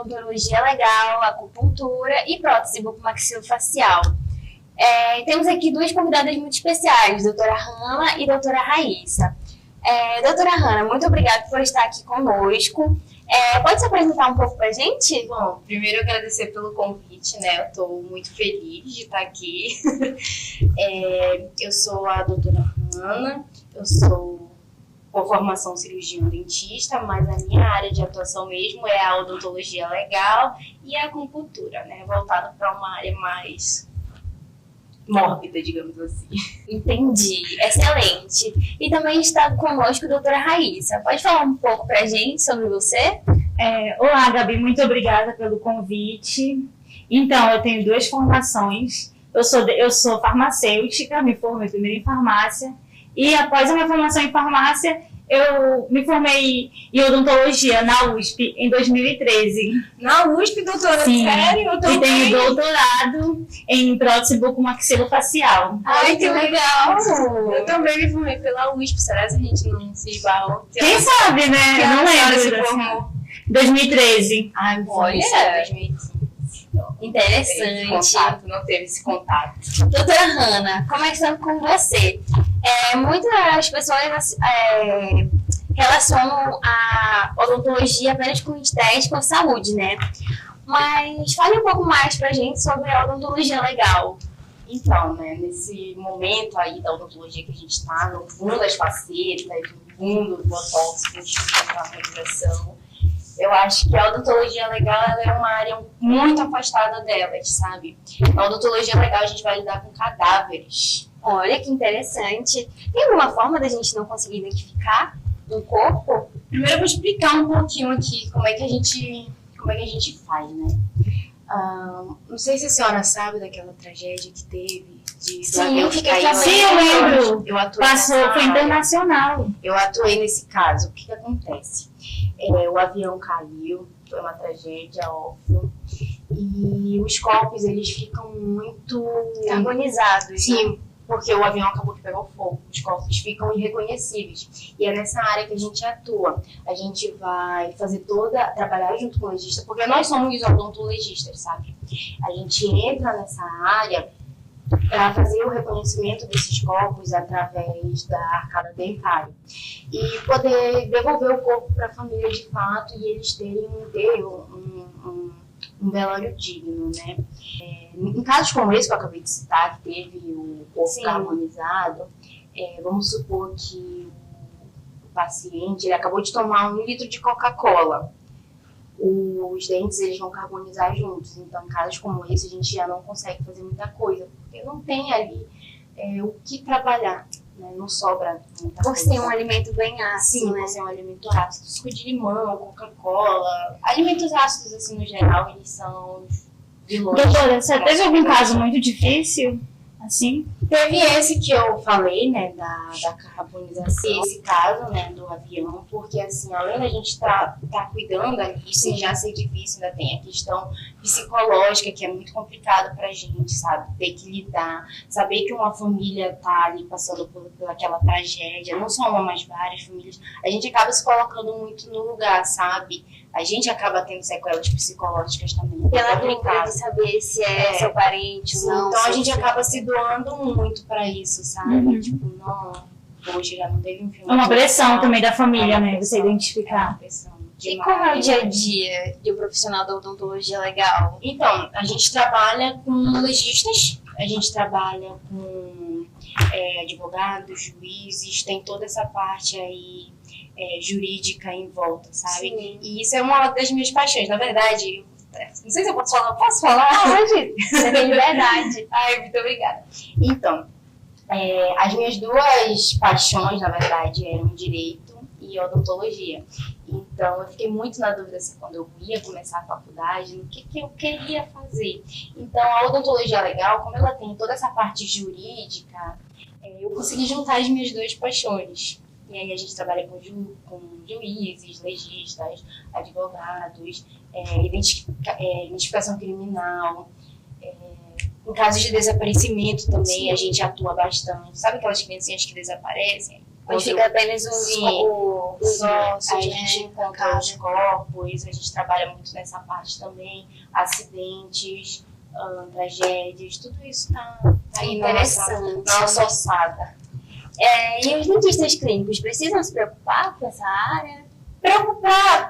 odontologia legal, acupuntura e prótese bucomaxilofacial. Temos aqui duas convidadas muito especiais, doutora Hanna e doutora Raíssa. Doutora Hanna, muito obrigada por estar aqui conosco. Pode se apresentar um pouco pra gente? Bom, primeiro agradecer pelo convite, né? Eu estou muito feliz de estar aqui. Eu sou a doutora Hanna, eu sou com formação cirurgião dentista, mas a minha área de atuação mesmo é a odontologia legal e a acupuntura, né? Voltada para uma área mais mórbida, digamos assim. Entendi, excelente. E também está conosco a doutora Raíssa. Pode falar um pouco pra gente sobre você? Olá, Gabi, muito obrigada pelo convite. Então, eu tenho duas formações. Eu sou farmacêutica, me formei primeiro em farmácia. E após a minha formação em farmácia, eu me formei em odontologia na USP em 2013. Na USP, doutora? Sim. Sério? Eu E tenho doutorado em prótese bucomaxilofacial. Ai, que legal! Eu também me formei pela USP. Será que a gente não se esbarrou? Quem sabe, né? Que Eu não lembro. se formou? 2013. Ai, olha! 2015. Interessante. Não teve esse contato. Doutora Hanna, começando com você. Muitas pessoas relacionam a odontologia apenas com estética ou saúde, né? Mas fale um pouco mais pra gente sobre a odontologia legal. Então, né, nesse momento aí da odontologia que a gente está, no mundo das facetas, no mundo do botox, da harmonização, eu acho que a odontologia legal ela é uma área muito afastada delas, sabe? Na odontologia legal a gente vai lidar com cadáveres. Olha que interessante. Tem alguma forma da gente não conseguir identificar um corpo? Primeiro eu vou explicar um pouquinho aqui como é que a gente faz, né? Não sei se a senhora sabe daquela tragédia que teve do avião que caiu. Sim, eu lembro. Eu atuei Foi internacional. Eu atuei nesse caso. O que acontece? O avião caiu, foi uma tragédia, óbvio. E os corpos, eles ficam muito Carbonizados. Sim, né? porque o avião acabou que pegou fogo. Os corpos ficam irreconhecíveis. E é nessa área que a gente atua. A gente vai trabalhar junto com o legista, porque nós somos odontolegistas, sabe? A gente entra nessa área para fazer o reconhecimento desses corpos através da arcada dentária e poder devolver o corpo para a família de fato e eles terem um velório digno, né? Em casos como esse que eu acabei de citar, que teve o corpo carbonizado, vamos supor que o paciente ele acabou de tomar 1 litro de Coca-Cola. Os dentes eles vão carbonizar juntos, então em casos como esse a gente já não consegue fazer muita coisa, porque não tem ali o que trabalhar, né? Não sobra muita Por coisa. ser um alimento bem ácido, Sim, né? por ser um alimento ácido, suco de limão, Coca-Cola, alimentos ácidos assim no geral, eles são vilões. Doutora, você teve algum caso muito difícil, assim? Teve esse que eu falei, né, da carbonização, esse caso, né, do avião, porque, assim, além da gente tá cuidando ali, sem já ser difícil, ainda tem a questão psicológica, que é muito complicado pra gente, sabe, ter que lidar, saber que uma família tá ali passando por aquela tragédia, não só uma, mas várias famílias, a gente acaba se colocando muito no lugar, sabe, a gente acaba tendo sequelas psicológicas também. Pela dúvida de saber se é seu parente ou não. Então a gente acaba se doando muito pra isso, sabe? Tipo, não, hoje já não teve um filme. É uma pressão também da família, né? Você identificar. Pressão E como é o dia a dia de um profissional da odontologia legal? Então, a gente trabalha com legistas, a gente trabalha com advogados, juízes, tem toda essa parte aí jurídica em volta, sabe? Sim. E isso é uma das minhas paixões. Na verdade, não sei se eu posso falar. Posso falar? Pode, você tem liberdade. Ai, muito obrigada. Então, as minhas duas paixões, na verdade, eram direito e odontologia. Então, eu fiquei muito na dúvida assim, quando eu ia começar a faculdade, no que eu queria fazer. Então, a odontologia legal, como ela tem toda essa parte jurídica, eu consegui juntar as minhas duas paixões. E aí a gente trabalha com juízes, legistas, advogados, identificação criminal. Em casos de desaparecimento também, a gente atua bastante. Sabe aquelas criancinhas que desaparecem? Onde fica apenas Sim, os ossos, aí né? a gente encontra os corpos, a gente trabalha muito nessa parte também, acidentes, tragédias, tudo isso tá aí Interessante. na nossa ossada. E os dentistas clínicos precisam se preocupar com essa área? Preocupar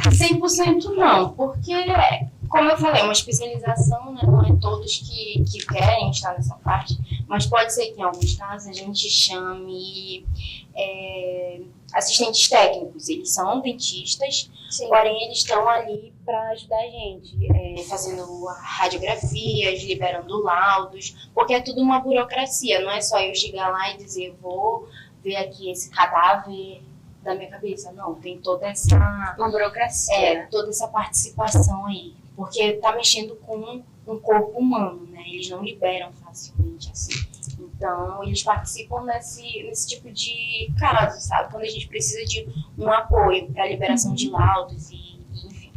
100% não, porque, como eu falei, é uma especialização, né? Não é todos que querem estar nessa parte, mas pode ser que em alguns casos a gente chame assistentes técnicos. Eles são dentistas, Sim. porém eles estão ali para ajudar a gente, fazendo radiografias, liberando laudos, porque é tudo uma burocracia, não é só eu chegar lá e dizer, vou ver aqui esse cadáver da minha cabeça. Não, tem toda essa... Uma burocracia. toda essa participação aí. Porque tá mexendo com um corpo humano, né? Eles não liberam facilmente, assim. Então, eles participam nesse tipo de caso, sabe? Quando a gente precisa de um apoio para liberação de laudos e enfim.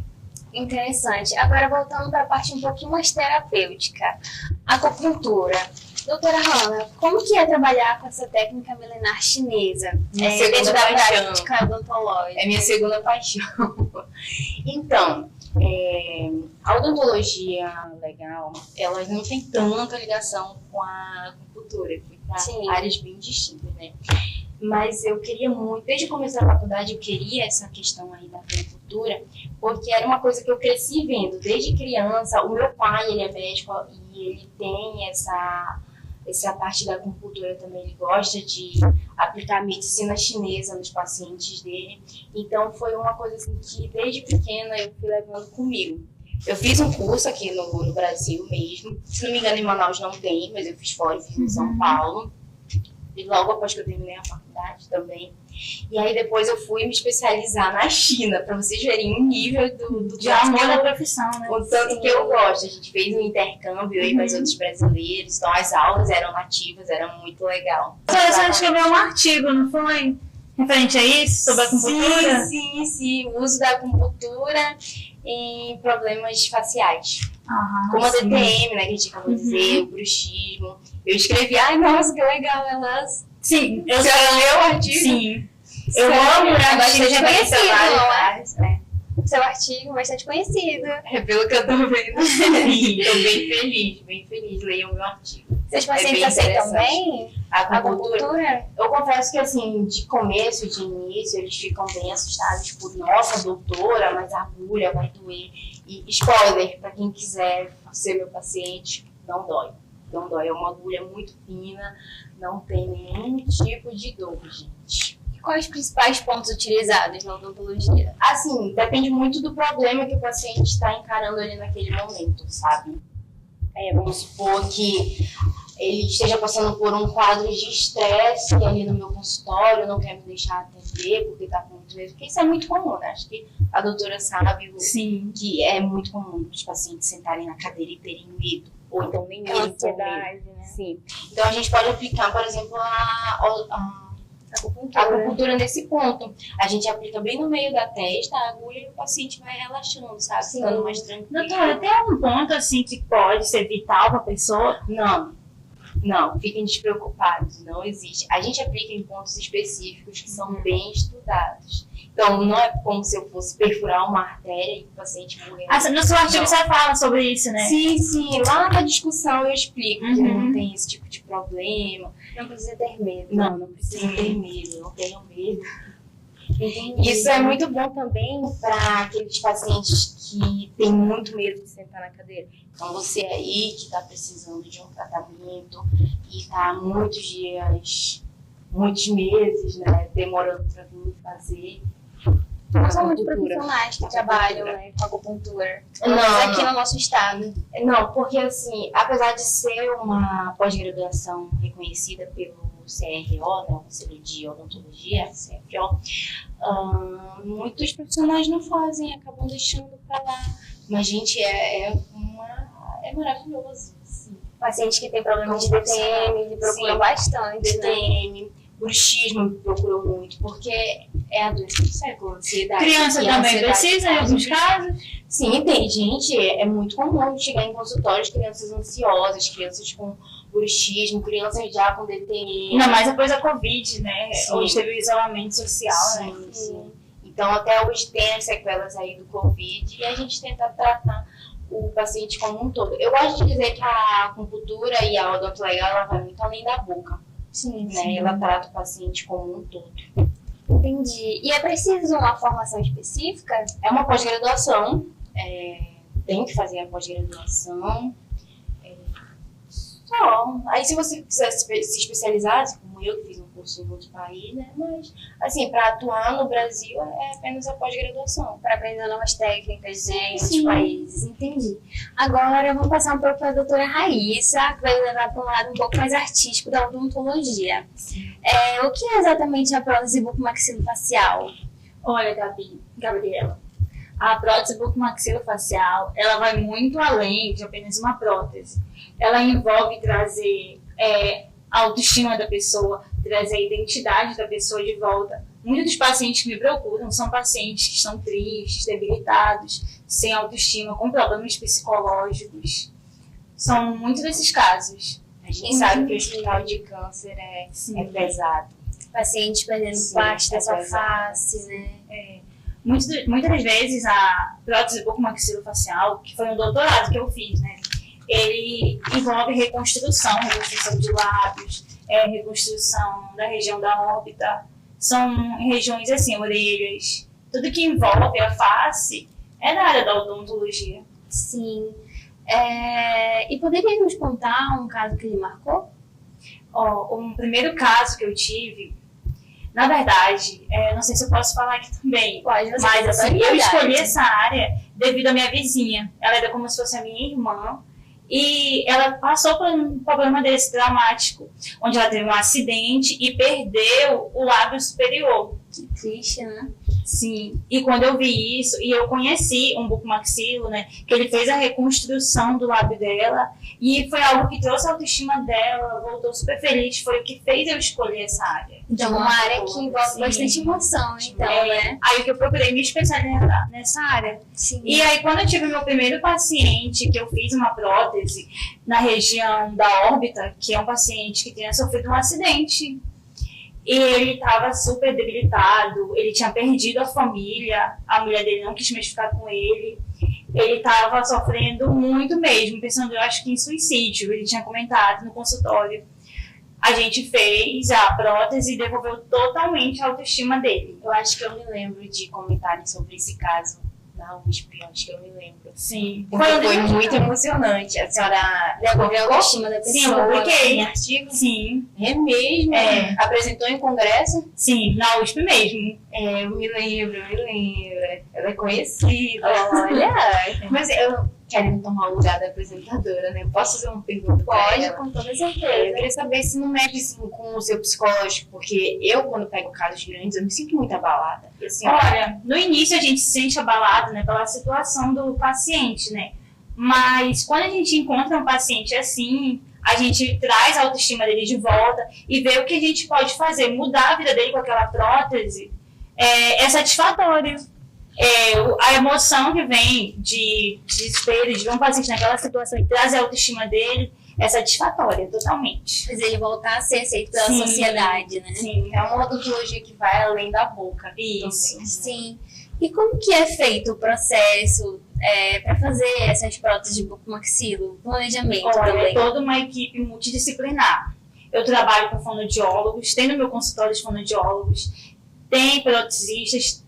Interessante. Agora, voltando para a parte um pouquinho mais terapêutica. Acupuntura. Doutora Hanna, como que é trabalhar com essa técnica milenar chinesa? Minha segunda dentro da paixão. prática odontológica. É minha segunda paixão. Então, a odontologia legal, ela não tem tanta ligação com a acupuntura, Sim. para áreas bem distintas, né? Mas eu queria muito, desde o começo da faculdade, eu queria essa questão aí da acupuntura, porque era uma coisa que eu cresci vendo desde criança. O meu pai, ele é médico e ele tem essa parte da acupuntura também, ele gosta de aplicar medicina chinesa nos pacientes dele. Então foi uma coisa assim que desde pequena eu fui levando comigo. Eu fiz um curso aqui no Brasil mesmo, se não me engano em Manaus não tem, mas eu fiz fora, eu fiz em São Paulo. E logo após que eu terminei a faculdade também. E aí depois eu fui me especializar na China, para vocês verem o nível do De amor da profissão, né? o tanto que eu gosto. A gente fez um intercâmbio aí com os outros brasileiros, então as aulas eram nativas, era muito legal. Você escreveu um artigo, não foi? Referente a isso, sobre a acupuntura? Sim. O uso da acupuntura em problemas faciais. Como a sim. DTM, né, que a gente acabou de dizer, o bruxismo. Eu escrevi, ai, nossa, que legal, elas... Sim, eu Você leu o artigo? Sim. Eu amo o artigo, bastante já conhecido, trabalho, né? Seu artigo bastante conhecido. É pelo que eu tô vendo. Estou bem feliz. Leiam o meu artigo. Seus bem pacientes aceitam interessante. bem A a acupuntura, acupuntura? eu confesso que assim, de começo, de início, eles ficam bem assustados por, nossa, doutora, mas a agulha vai doer. E spoiler, para quem quiser ser meu paciente, não dói. Não dói, é uma agulha muito fina, não tem nenhum tipo de dor, gente. Quais os principais pontos utilizados na odontologia? Assim, depende muito do problema que o paciente está encarando ali naquele momento, sabe? Vamos supor que ele esteja passando por um quadro de estresse ali no meu consultório, não quer me deixar atender porque está com muito medo, porque isso é muito comum, né? Acho que a doutora sabe Sim. que é muito comum os pacientes sentarem na cadeira e terem medo, ou então nem mesmo com medo. Ansiedade, né? Sim. Então a gente pode aplicar, por exemplo, a acupuntura nesse ponto. A gente aplica bem no meio da testa a agulha e o paciente vai relaxando, sabe? Sim. Ficando mais tranquilo. Doutora, tem algum ponto assim que pode ser vital para a pessoa? Não, fiquem despreocupados, não existe. A gente aplica em pontos específicos que são bem estudados. Então, não é como se eu fosse perfurar uma artéria e o paciente morrer. No seu artigo você fala sobre isso, né? Sim. Lá na discussão eu explico que não tem esse tipo de problema. Não precisa ter medo. Não precisa ter medo, não tenham medo. Entendi. Isso é muito bom também para aqueles pacientes que têm muito medo de sentar na cadeira. Então, você aí que está precisando de um tratamento e está muitos dias, muitos meses, né, demorando para vir fazer. Não são muitos profissionais que trabalham, né, com acupuntura. Não, Aqui no nosso estado. Não, porque assim, apesar de ser uma pós-graduação reconhecida pelo CRO, né, o Conselho de Odontologia, CFO, muitos profissionais não fazem, acabam deixando para lá. Mas, gente, é maravilhoso. Assim. Pacientes que têm problemas de DTM, que procuram bastante, né? DTM, bruxismo me procurou muito, porque É a doença do século, ansiedade. Criança E a também ansiedade precisa, em alguns casos? Sim, tem gente, é muito comum chegar em consultórios crianças ansiosas, crianças com bruxismo, crianças já com DTM. Ainda mais depois da Covid, né? Sim. Hoje teve o isolamento social, né? Sim. Então, até hoje tem as sequelas aí do Covid e a gente tenta tratar o paciente como um todo. Eu gosto de dizer que a acupuntura e a odontolegal, ela vai muito além da boca. Sim, Né? Ela trata o paciente como um todo. Entendi. E é preciso uma formação específica? É uma pós-graduação, tem que fazer a pós-graduação. Só. Aí, se você quiser se especializar, como eu que fiz um curso em outro país, né? Mas, assim, para atuar no Brasil é apenas a pós-graduação. Para aprender novas técnicas, né, em outros Sim. países. Entendi. Agora eu vou passar um pouco para a doutora Raíssa, que vai levar para um lado um pouco mais artístico da odontologia. O que é exatamente a prótese bucomaxilofacial? Olha, Gabriela, a prótese bucomaxilofacial, ela vai muito além de apenas uma prótese. Ela envolve trazer a autoestima da pessoa, trazer a identidade da pessoa de volta. Muitos dos pacientes que me procuram são pacientes que estão tristes, debilitados, sem autoestima, com problemas psicológicos. São muitos desses casos. A gente sabe que o hospital de câncer é pesado. Pacientes perdendo parte da sua face, né? Muitas das vezes a prótese bucomaxilofacial, que foi um doutorado que eu fiz, né? Ele envolve reconstrução de lábios, reconstrução da região da órbita. São regiões assim, orelhas. Tudo que envolve a face é da área da odontologia. Sim. E poderia nos contar um caso que lhe marcou? O primeiro caso que eu tive, na verdade, não sei se eu posso falar aqui também, Pode, mas assim, eu escolhi essa área devido à minha vizinha. Ela era como se fosse a minha irmã. E ela passou por um problema desse dramático, onde ela teve um acidente e perdeu o lábio superior. Que triste, né? Sim. E quando eu vi isso, e eu conheci um bucomaxilo, né, que ele fez a reconstrução do lábio dela, e foi algo que trouxe a autoestima dela, voltou super feliz, foi o que fez eu escolher essa área. Então, uma área que envolve bastante emoção, então, né? Aí que eu procurei me especializar nessa área. Sim. E aí, quando eu tive meu primeiro paciente, que eu fiz uma prótese na região da órbita, que é um paciente que tinha sofrido um acidente, e ele estava super debilitado, ele tinha perdido a família, a mulher dele não quis mais ficar com ele, ele estava sofrendo muito mesmo, pensando, eu acho que em suicídio, ele tinha comentado no consultório. A gente fez a prótese e devolveu totalmente a autoestima dele. Eu acho que eu me lembro de comentários sobre esse caso na USP, eu acho que eu me lembro. Sim. Foi muito emocionante. A senhora devolveu a autoestima da Sim, pessoa. eu publiquei. Em artigo? Sim. É mesmo? Apresentou em congresso? Sim, na USP mesmo. Eu me lembro. Ela é conhecida. Olha! Mas eu quero tomar o lugar da apresentadora, né? Posso fazer uma pergunta? Pode, com toda certeza. Eu queria saber se não mexe assim, com o seu psicológico, porque eu, quando pego casos grandes, eu me sinto muito abalada. E, assim, olha, no início a gente se sente abalado, né, pela situação do paciente, né? Mas quando a gente encontra um paciente assim, a gente traz a autoestima dele de volta e vê o que a gente pode fazer, mudar a vida dele com aquela prótese, é satisfatório. A emoção que vem de desespero, de ver um paciente naquela situação e trazer a autoestima dele, é satisfatória, totalmente. Fazer ele voltar a ser aceito pela sociedade, né? Sim, é uma odontologia que vai além da boca. Isso. Também. Sim. E como que é feito o processo para fazer essas próteses de bucomaxilo? Planejamento também? É toda uma equipe multidisciplinar. Eu trabalho com fonoaudiólogos, tem no meu consultório de fonoaudiólogos, tem protesistas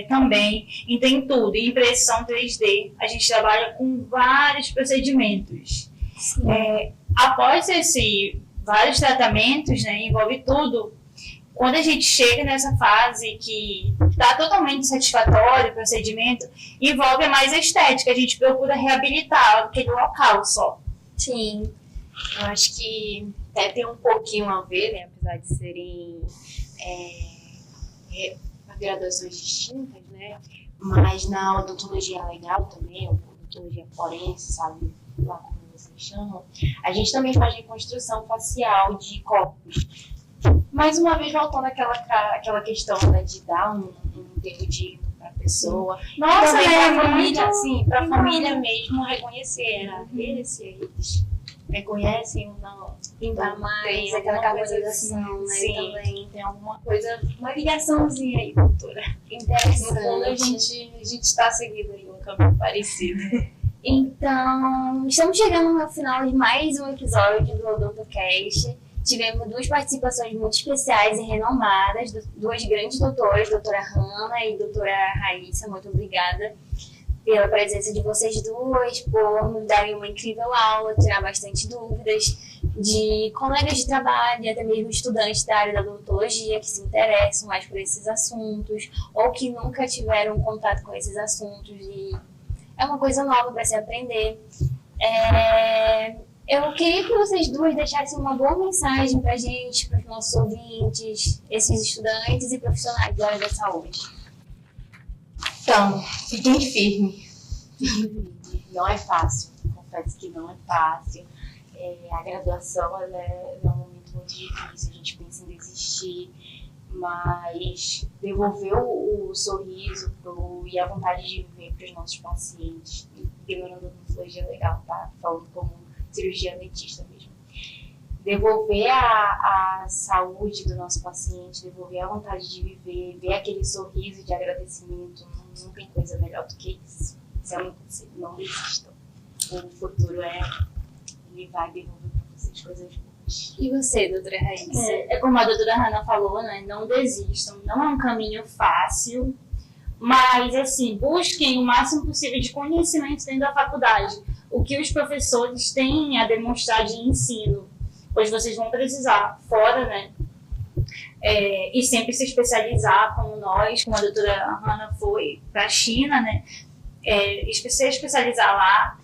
também, e tem tudo, impressão 3D. A gente trabalha com vários procedimentos. Após vários tratamentos, né, envolve tudo. Quando a gente chega nessa fase que está totalmente satisfatório o procedimento, envolve mais a estética. A gente procura reabilitar aquele local só. Sim. Eu acho que até tem um pouquinho a ver, né, apesar de serem graduações distintas, né? Mas na odontologia legal também, odontologia forense, sabe lá como vocês chamam, a gente também faz reconstrução facial de corpos. mais uma vez voltando àquela questão, né, de dar um enterro digno para a pessoa. Nossa, também né? para a Muito família, assim, para a legal. família mesmo reconhecer, né? Ver se eles reconhecem ou não. Pintar Então, mais, tem aquela alguma coisa carbonização, né? Sim, Também. tem alguma coisa, uma ligaçãozinha aí, doutora. No fundo, a Interessante. gente está seguindo aí um caminho parecido. Então, estamos chegando ao final de mais um episódio do OdontoCast. Tivemos duas participações muito especiais e renomadas, duas grandes doutoras, doutora Hannah e doutora Raíssa. Muito obrigada pela presença de vocês duas, por nos darem uma incrível aula, tirar bastante dúvidas de colegas de trabalho e até mesmo estudantes da área da odontologia que se interessam mais por esses assuntos ou que nunca tiveram contato com esses assuntos e é uma coisa nova para se aprender. Eu queria que vocês duas deixassem uma boa mensagem para a gente, para os nossos ouvintes, esses estudantes e profissionais da área da saúde. Então, fiquem firmes. Não é fácil, confesso que não é fácil. A graduação ela é um momento muito difícil, a gente pensa em desistir, mas devolver o sorriso e a vontade de viver para os nossos pacientes, ignorando a odontologia legal, tá? Falando como cirurgia dentista mesmo. Devolver a saúde do nosso paciente, devolver a vontade de viver, ver aquele sorriso de agradecimento, não tem coisa melhor do que isso. Isso é um conselho, não desistam. O futuro ele vai devolver para vocês coisas boas. E você, doutora Raíssa? É como a doutora Hannah falou, né? Não desistam. Não é um caminho fácil, mas, assim, busquem o máximo possível de conhecimento dentro da faculdade. O que os professores têm a demonstrar de ensino, pois vocês vão precisar fora, né? E sempre se especializar, como nós, como a doutora Hannah foi para a China, né? Se especializar lá,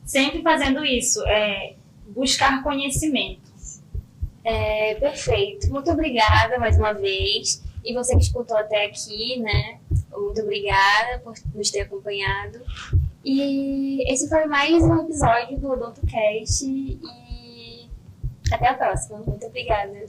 sempre fazendo isso, buscar conhecimento. Perfeito. Muito obrigada mais uma vez. E você que escutou até aqui, né? Muito obrigada por nos ter acompanhado. E esse foi mais um episódio do OdontoCast. E até a próxima. Muito obrigada.